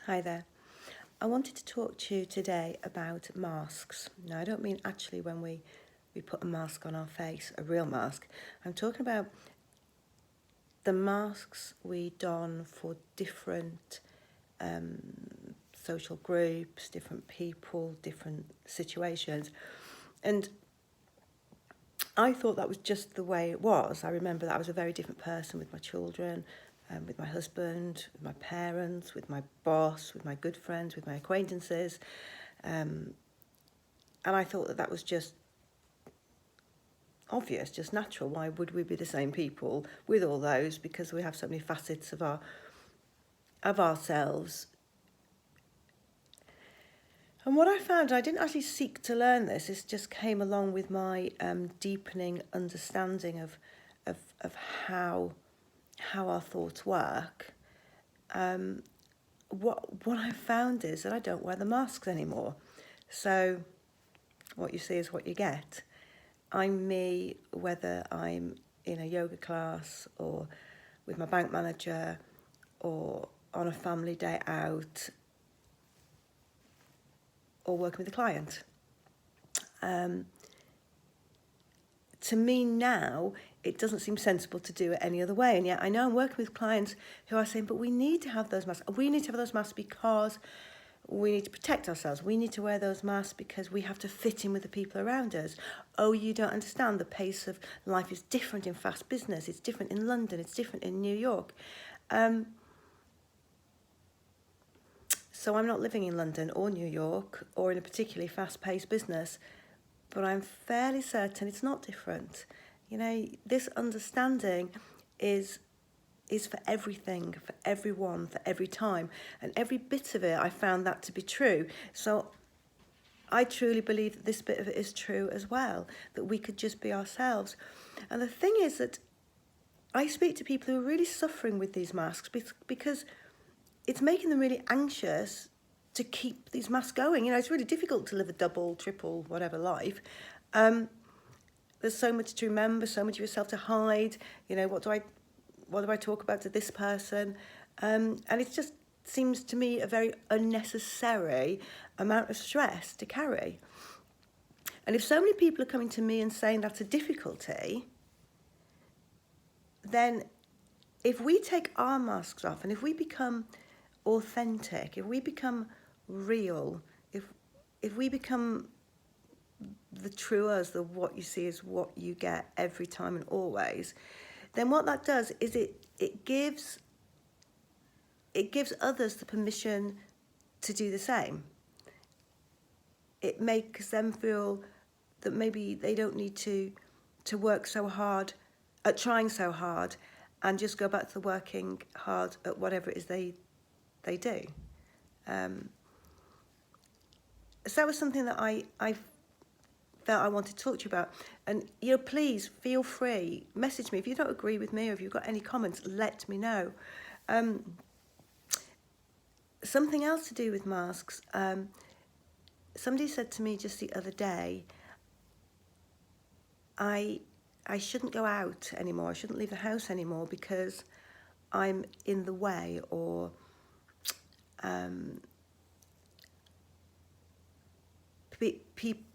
Hi there. I wanted to talk to you today about masks. Now, I don't mean actually when we put a mask on our face, a real mask. I'm talking about the masks we don for different social groups, different people, different situations. And I thought that was just the way it was. I remember that I was a very different person with my children, with my husband, with my parents, with my boss, with my good friends, with my acquaintances. And I thought that was just obvious, just natural. Why would we be the same people with all those? Because we have so many facets of ourselves. And what I found, I didn't actually seek to learn this. This just came along with my deepening understanding of how our thoughts work. What I found is that I don't wear the masks anymore. So what you see is what you get. I'm me, whether I'm in a yoga class or with my bank manager or on a family day out or working with a client. To me now, it doesn't seem sensible to do it any other way. And yet I know I'm working with clients who are saying, but we need to have those masks. We need to have those masks because we need to protect ourselves. We need to wear those masks because we have to fit in with the people around us. Oh, you don't understand. The pace of life is different in fast business. It's different in London. It's different in New York. So I'm not living in London or New York or in a particularly fast-paced business, but I'm fairly certain it's not different. You know, this understanding is for everything, for everyone, for every time. And every bit of it, I found that to be true. So I truly believe that this bit of it is true as well, that we could just be ourselves. And the thing is that I speak to people who are really suffering with these masks because it's making them really anxious to keep these masks going. You know, it's really difficult to live a double, triple, whatever life. There's so much to remember, so much of yourself to hide. You know, what do I talk about to this person? And it just seems to me a very unnecessary amount of stress to carry. And if so many people are coming to me and saying that's a difficulty, then if we take our masks off and if we become authentic, if we become real, if we become the true us, the what you see is what you get every time and always, then what that does is it gives others the permission to do the same. It makes them feel that maybe they don't need to work so hard at trying so hard and just go back to working hard at whatever it is they do. So that was something that I felt I wanted to talk to you about. And, you know, please feel free, message me. If you don't agree with me or if you've got any comments, let me know. Something else to do with masks. Somebody said to me just the other day, I shouldn't go out anymore. I shouldn't leave the house anymore because I'm in the way, or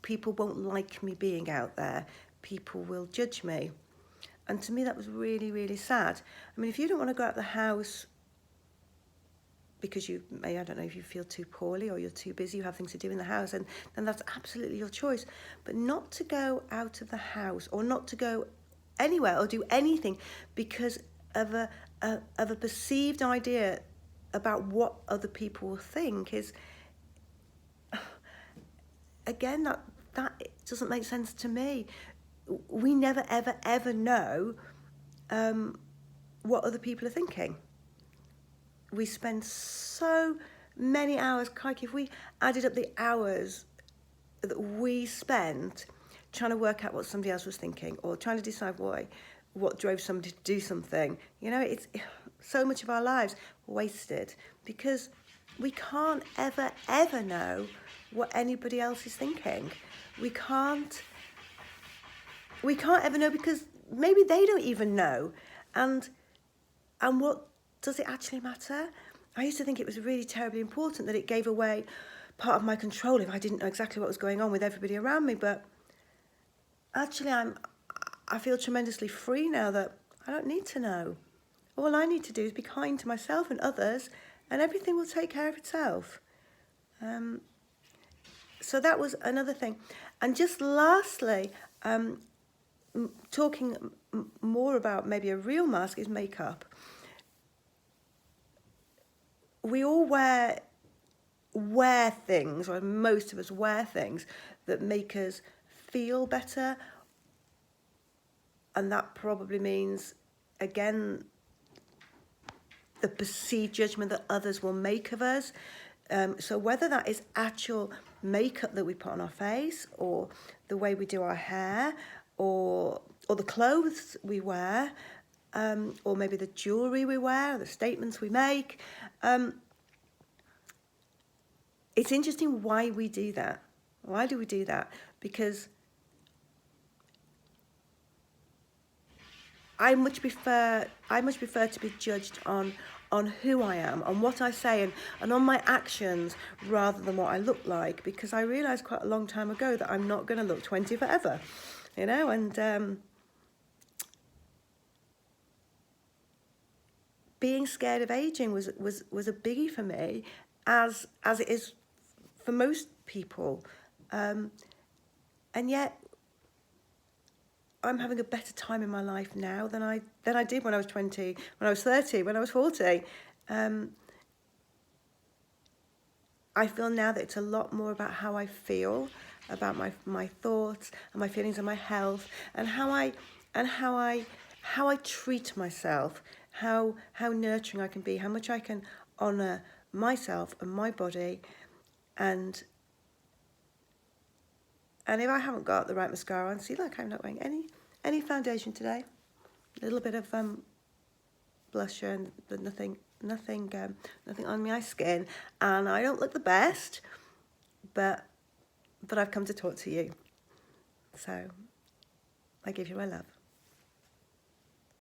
people won't like me being out there. People will judge me. And to me, that was really, really sad. I mean, if you don't want to go out the house because I don't know, if you feel too poorly or you're too busy, you have things to do in the house, and then that's absolutely your choice. But not to go out of the house or not to go anywhere or do anything because of a perceived idea about what other people will think is, again, that doesn't make sense to me. We never, ever, ever know what other people are thinking. We spend so many hours, crikey, if we added up the hours that we spent trying to work out what somebody else was thinking or trying to decide what drove somebody to do something, you know, it's so much of our lives wasted because we can't ever, ever know what anybody else is thinking. We can't ever know because maybe they don't even know. And what does it actually matter? I used to think it was really terribly important, that it gave away part of my control if I didn't know exactly what was going on with everybody around me. But actually, I feel tremendously free now that I don't need to know. All I need to do is be kind to myself and others, and everything will take care of itself. So that was another thing. And just lastly, talking more about maybe a real mask is makeup. We all wear things, or most of us wear things that make us feel better, and that probably means, again, the perceived judgment that others will make of us. So whether that is actual makeup that we put on our face, or the way we do our hair, or the clothes we wear, or maybe the jewellery we wear, or the statements we make. It's interesting why we do that. Why do we do that? Because I much prefer to be judged on who I am, on what I say, and on my actions, rather than what I look like. Because I realised quite a long time ago that I'm not going to look 20 forever, and being scared of aging was a biggie for me, as it is for most people, and yet I'm having a better time in my life now than I did when I was 20, when I was 30, when I was 40. I feel now that it's a lot more about how I feel, about my thoughts and my feelings and my health, and how I treat myself, how nurturing I can be, how much I can honour myself and my body, and if I haven't got the right mascara on, see, like, I'm not wearing any foundation today. A little bit of blusher, and nothing on my skin, and I don't look the best, but I've come to talk to you, so I give you my love.